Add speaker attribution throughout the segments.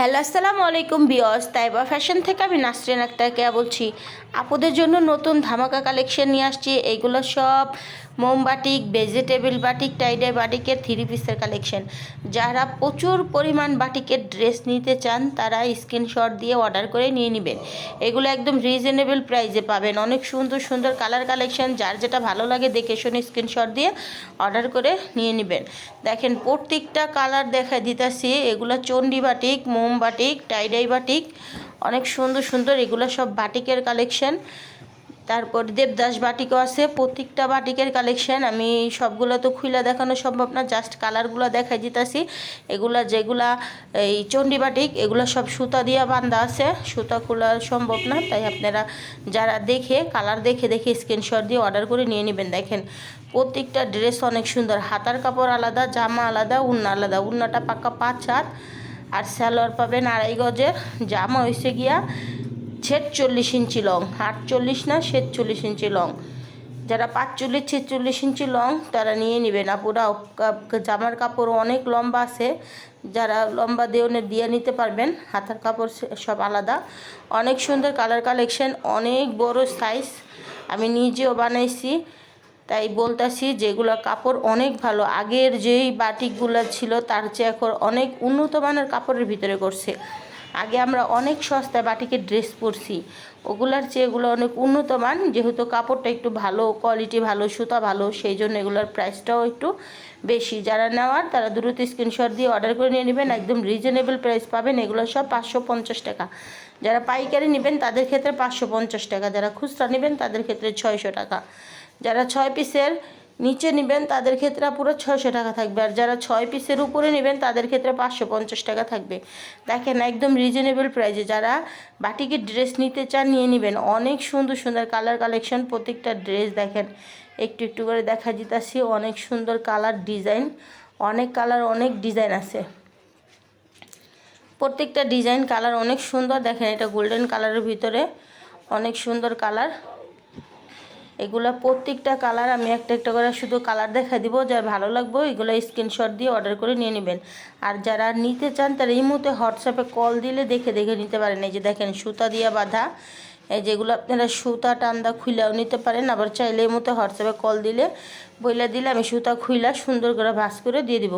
Speaker 1: Hello, আসসালামু আলাইকুম viewers. Taiba fashion থেকে আমি নাসরিন আক্তার কেয়া বলছি। আপুদের জন্য নতুন ধামাকা কালেকশন নিয়ে আসছি। এইগুলো সব মোমবাটিক, ভেজিটেবল বাটিক, টাইডাই বাটিকের থ্রি পিসের কালেকশন। যারা প্রচুর পরিমাণ বাটিকের ড্রেস নিতে চান তারা স্ক্রিনশট দিয়ে অর্ডার করে নিয়ে নেবেন। এগুলো একদম রিজনেবল প্রাইসে পাবেন। অনেক সুন্দর সুন্দর কালার কালেকশন, যার যেটা ভালো লাগে দেখে শুনে স্ক্রিনশট দিয়ে অর্ডার করে নিয়ে নেবেন। দেখেন প্রত্যেকটা কালার দেখা দিতেছি। এগুলো চণ্ডী বাটিক, মোম বাটিক, টাইডাই বাটিক, অনেক সুন্দর সুন্দর। এগুলো সব বাটিকের কালেকশন। তারপর দেবদাস বাটিকও আছে। প্রত্যেকটা বাটিকের কালেকশন আমি সবগুলো তো খুলে দেখানো সম্ভব না, জাস্ট কালারগুলো দেখাই দিতেছি। এগুলা যেগুলা এই চণ্ডী বাটিক, এগুলো সব সুতা দিয়ে বাঁধা আছে, সুতা খোলা সম্ভব না, তাই আপনারা যারা দেখে কালার দেখে দেখে স্ক্রিনশট দিয়ে অর্ডার করে নিয়ে নেবেন। দেখেন প্রত্যেকটা ড্রেস অনেক সুন্দর। হাতার কাপড় আলাদা, জামা আলাদা, উন্না আলাদা। উন্নাটা পাক্কা 5 হাত, আর সালোয়ার পাবেন 2.5 গজের। জামা হয়েছে গিয়া 46 ইঞ্চি লং, 48 না 46 ইঞ্চি লং। যারা 45 46 ইঞ্চি লং তারা নিয়ে নেবেন। আপুরা জামার কাপড় অনেক লম্বা আছে, যারা লম্বা দিয়ে নিতে পারবেন। হাতার কাপড় সব আলাদা। অনেক সুন্দর কালার কালেকশন, অনেক বড় সাইজ। আমি নিজেও বানাইছি, তাই বলতাছি যেগুলো কাপড় অনেক ভালো। আগের যেই বাটিকগুলো ছিল তার চেয়ে এখন অনেক উন্নত মানের কাপড়ের ভিতরে করছে। আগে আমরা অনেক সস্তায় বাটিকের ড্রেস পরছি, ওগুলার চেয়ে এগুলো অনেক উন্নত মান। যেহেতু কাপড়টা একটু ভালো, কোয়ালিটি ভালো, সুতা ভালো, সেই জন্য এগুলোর প্রাইসটাও একটু বেশি। যারা নেওয়ার তারা দ্রুত স্ক্রিনশট দিয়ে অর্ডার করে নিয়ে নেবেন। একদম রিজনেবল প্রাইস পাবেন। এগুলো সব 550 টাকা। যারা পাইকারি নেবেন তাদের ক্ষেত্রে 550 টাকা, যারা খুচরা নেবেন তাদের ক্ষেত্রে 600 টাকা। যারা 6 পিসের নিচে নেবেন তাদের ক্ষেত্রে পুরো 600 টাকা থাকবে, আর যারা 6 পিসের উপরে নেবেন তাদের ক্ষেত্রে 550 টাকা থাকবে। দেখেন একদম রিজনেবল প্রাইসে যারা বাটিকের ড্রেস নিতে চান নিয়ে নেবেন। অনেক সুন্দর সুন্দর কালার কালেকশন। প্রত্যেকটা ড্রেস দেখেন একটু একটু করে দেখা দিতেছি। অনেক সুন্দর কালার ডিজাইন, অনেক কালার অনেক ডিজাইন আছে। প্রত্যেকটা ডিজাইন কালার অনেক সুন্দর। দেখেন এটা গোল্ডেন কালারের ভিতরে অনেক সুন্দর কালার। এগুলা প্রত্যেকটা কালার আমি একটা একটা করে শুধু কালার দেখা দিব, যার ভালো লাগবে এগুলো স্ক্রিনশট দিয়ে অর্ডার করে নিয়ে নেবেন। আর যারা নিতে চান তারা এই মুহূর্তে হোয়াটসঅ্যাপে কল দিলে দেখে দেখে নিতে পারেন। এই যে দেখেন সুতা দিয়ে বাঁধা, এই যেগুলো আপনারা সুতা টান্দা খুইলাও নিতে পারেন। আবার চাইলে এই মুহূর্তে হোয়াটসঅ্যাপে কল দিলে বইলা দিলে আমি সুতা খুইলা সুন্দর করে ভাঁজ করে দিয়ে দিব।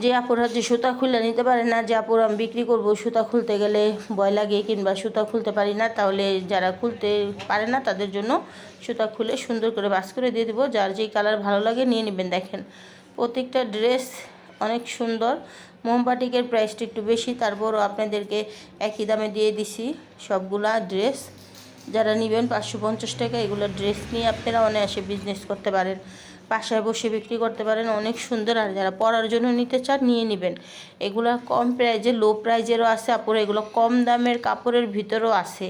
Speaker 1: যে আপুরা যে সুতা খুলে নিতে পারে না, যে আপুরা আমি বিক্রি করবো, সুতা খুলতে গেলে ভয় লাগে কিংবা সুতা খুলতে পারি না, তাহলে যারা খুলতে পারে না তাদের জন্য সুতা খুলে সুন্দর করে বাস করে দিয়ে দেবো। যার যেই কালার ভালো লাগে নিয়ে নেবেন। দেখেন প্রত্যেকটা ড্রেস অনেক সুন্দর। মোমবাটিকের প্রাইসটা একটু বেশি, তারপরও আপনাদেরকে একই দামে দিয়ে দিছি সবগুলা ড্রেস। যারা নেবেন 550 টাকা। এগুলো ড্রেস নিয়ে আপনারা অনায়াসে বিজনেস করতে পারেন, বাসায় বসে বিক্রি করতে পারেন। অনেক সুন্দর। আর যারা পরার জন্য নিতে চান নিয়ে নেবেন। এগুলো কম প্রাইজে, লো প্রাইজেরও আছে আপুরা। এগুলো কম দামের কাপড়ের ভিতরেও আছে,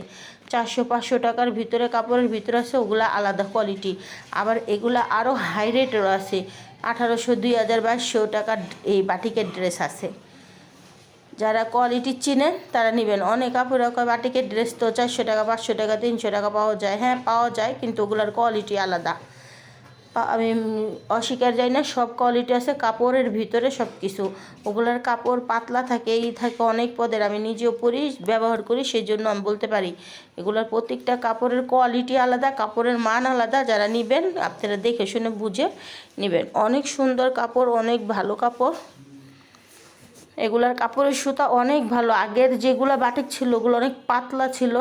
Speaker 1: 400-500 টাকার ভিতরে কাপড়ের ভিতরে আছে, ওগুলো আলাদা কোয়ালিটি। আবার এগুলো আরও হাই রেটেরও আছে, 1800, 2000, 2200 টাকার এই বাটিকের ড্রেস আছে। যারা কোয়ালিটি চিনেন তারা নেবেন। অনেক আপুরা কয় বাটিকের ড্রেস তো 400 টাকা, 500 টাকা, 300 টাকা পাওয়া যায়। হ্যাঁ পাওয়া যায়, কিন্তু ওগুলোর কোয়ালিটি আলাদা। আমি অস্বীকার যাই না, সব কোয়ালিটি আছে কাপড়ের ভিতরে সব কিছু। ওগুলার কাপড় পাতলা থাকে, এই থাকে অনেক পদের। আমি নিজেও পরি, ব্যবহার করি, সেই জন্য আমি বলতে পারি এগুলার প্রত্যেকটা কাপড়ের কোয়ালিটি আলাদা, কাপড়ের মান আলাদা। যারা নেবেন আপনারা দেখে শুনে বুঝে নেবেন। অনেক সুন্দর কাপড়, অনেক ভালো কাপড়। এগুলার কাপড়ের সুতা অনেক ভালো। আগের যেগুলো বাটিক ছিল ওগুলো অনেক পাতলা ছিল,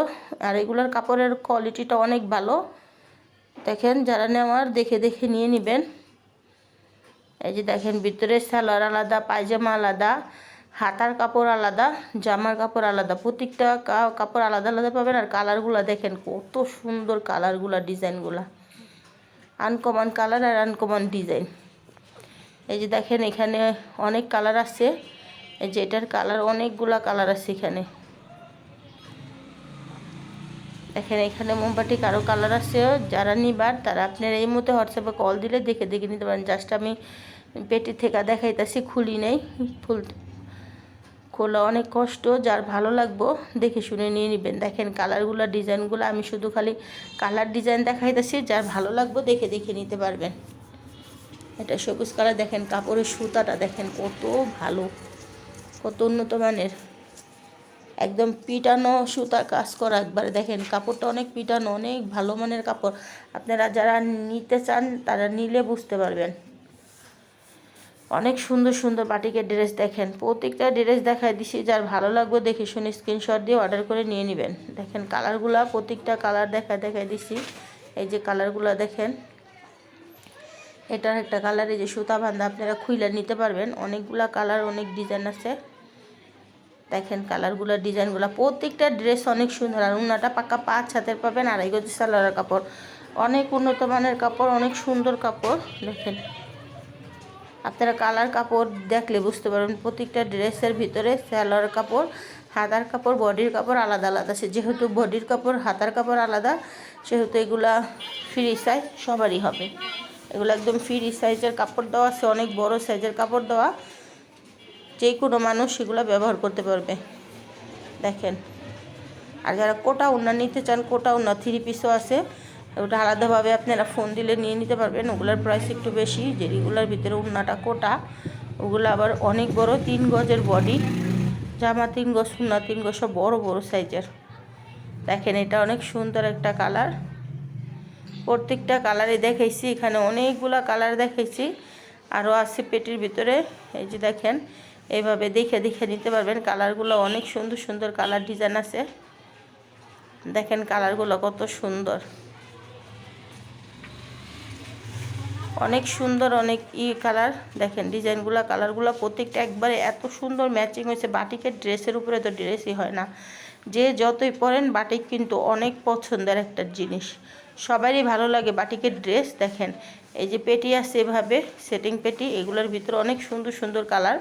Speaker 1: আর এগুলার কাপড়ের কোয়ালিটিটা অনেক ভালো। দেখেন যারা নেওয়ার দেখে দেখে নিয়ে নেবেন। এই যে দেখেন ভিতরে সালোয়ার আলাদা, পায়জামা আলাদা, হাতার কাপড় আলাদা, জামার কাপড় আলাদা। প্রত্যেকটা কাপড় আলাদা আলাদা পাবেন। আর কালারগুলো দেখেন কত সুন্দর কালারগুলা, ডিজাইনগুলা আনকমন কালার আর আনকমন ডিজাইন। এই যে দেখেন এখানে অনেক কালার আছে। এই যে এটার কালার অনেকগুলা কালার আছে এখানে। দেখেন এখানে মোমবাটিক আরও কালার আছে। যারা নিবার তারা আপনারা এই মুহূর্তে হোয়াটসঅ্যাপে কল দিলে দেখে দেখে নিতে পারেন। জাস্ট আমি পেটি থেকে দেখাইতেছি, খুলি নেই। খোলা অনেক কষ্ট। যার ভালো লাগবো দেখে শুনে নিয়ে নেবেন। দেখেন কালারগুলো, ডিজাইনগুলো আমি শুধু খালি কালার ডিজাইন দেখাইতেছি, যার ভালো লাগবো দেখে দেখে নিতে পারবেন। এটা সবুজ কালার। দেখেন কাপড়ের সুতাটা দেখেন কত ভালো, কত উন্নত মানের, একদম পিটানো সুতার কাজ করা। একবারে দেখেন কাপড়টা অনেক পিটানো, অনেক ভালো মানের কাপড়। আপনারা যারা নিতে চান তারা নিলে বুঝতে পারবেন। অনেক সুন্দর সুন্দর বাটিকের ড্রেস দেখেন, প্রত্যেকটা ড্রেস দেখাই দিছি। যার ভালো লাগবে দেখে শুনে স্ক্রিনশট দিয়ে অর্ডার করে নিয়ে নেবেন। দেখেন কালারগুলা, প্রত্যেকটা কালার দেখাই দিছি। এই যে কালারগুলো দেখেন, এটার একটা কালার এই যে সুতা বাঁধা, আপনারা খুইলা নিতে পারবেন। অনেকগুলা কালার, অনেক ডিজাইন আছে। দেখেন কালারগুলো, ডিজাইনগুলো, প্রত্যেকটা ড্রেস অনেক সুন্দর। আর উন্নাটা পাক্কা 5 হাতের পাবেন, 2.5 গজ সালোয়ারের কাপড়, অনেক উন্নত মানের কাপড়, অনেক সুন্দর কাপড়। দেখেন আপনারা কালার কাপড় দেখলে বুঝতে পারবেন। প্রত্যেকটা ড্রেসের ভিতরে সালোয়ার কাপড়, হাতার কাপড়, বডির কাপড় আলাদা আলাদা আছে। যেহেতু বডির কাপড়, হাতার কাপড় আলাদা, সেহেতু এগুলা ফ্রি সাইজ সবারই হবে। এগুলো একদম ফ্রি সাইজের কাপড় দেওয়া আছে, অনেক বড় সাইজের কাপড় দেওয়া, যে কোনো মানুষ সেগুলো ব্যবহার করতে পারবে। দেখেন, আর যারা কোটা উন্না নিতে চান, কোটা উন্না 3 পিসও আছে। ওটা আলাদাভাবে আপনারা ফোন দিলে নিয়ে নিতে পারবেন। ওগুলোর প্রাইস একটু বেশি, যেগুলোর ভিতরে উন্নাটা কোটা, ওগুলো আবার অনেক বড়, 3 গজের বডি, জামা 3 গজ, উন্না 3 গজ, সব বড় বড় সাইজের। দেখেন এটা অনেক সুন্দর একটা কালার। প্রত্যেকটা কালারে দেখাইছি, এখানে অনেকগুলা কালার দেখাইছি, আরও আছে পেটির ভিতরে। এই যে দেখেন, এইভাবে দেখে দেখে নিতে পারবেন। কালারগুলো অনেক সুন্দর সুন্দর কালার ডিজাইন আছে। দেখেন কালারগুলো কত সুন্দর, অনেক সুন্দর, অনেক কালার। দেখেন ডিজাইনগুলো, কালারগুলো প্রত্যেকটা একবারে এত সুন্দর ম্যাচিং হয়েছে। বাটিকের ড্রেসের উপরে তো ড্রেসই হয় না, যে যতই পরেন বাটিক কিন্তু অনেক পছন্দের একটা জিনিস, সবারই ভালো লাগে বাটিকের ড্রেস। দেখেন এই যে পেটি আছে এভাবে সেটিং পেটি, এগুলোর ভিতরে অনেক সুন্দর সুন্দর কালার।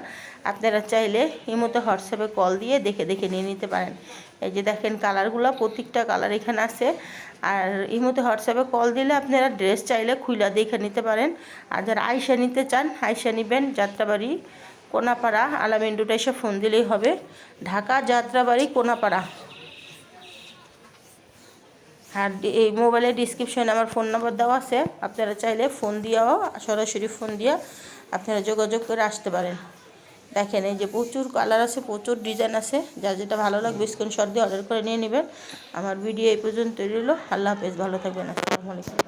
Speaker 1: আপনারা চাইলে ইমোতে হোয়াটসঅ্যাপে কল দিয়ে দেখে দেখে নিয়ে নিতে পারেন। এই যে দেখেন কালারগুলো, প্রত্যেকটা কালার এখানে আছে। আর ইমোতে হোয়াটসঅ্যাপে কল দিলে আপনারা ড্রেস চাইলে খুইলা দেখে নিতে পারেন। আর যারা আয়সা নিতে চান আয়সা নেবেন, যাত্রাবাড়ি কোনাপাড়া আলামিন রোডে এসে ফোন দিলেই হবে। ঢাকা যাত্রাবাড়ি কোনাপাড়া। আর এই মোবাইলের ডিসক্রিপশনে আমার ফোন নাম্বার দেওয়া আছে, আপনারা চাইলে ফোন দিয়েও, সরাসরি ফোন দিয়ে আপনারা যোগাযোগ করে আসতে পারেন। দেখেন এই যে প্রচুর কালার আছে, প্রচুর ডিজাইন আছে। যার যেটা ভালো লাগবে স্ক্রিনশট দিয়ে অর্ডার করে নিয়ে নেবেন। আমার ভিডিও এই পর্যন্ত রইল। আল্লাহ হাফেজ, ভালো থাকবেন। আসসালামু আলাইকুম।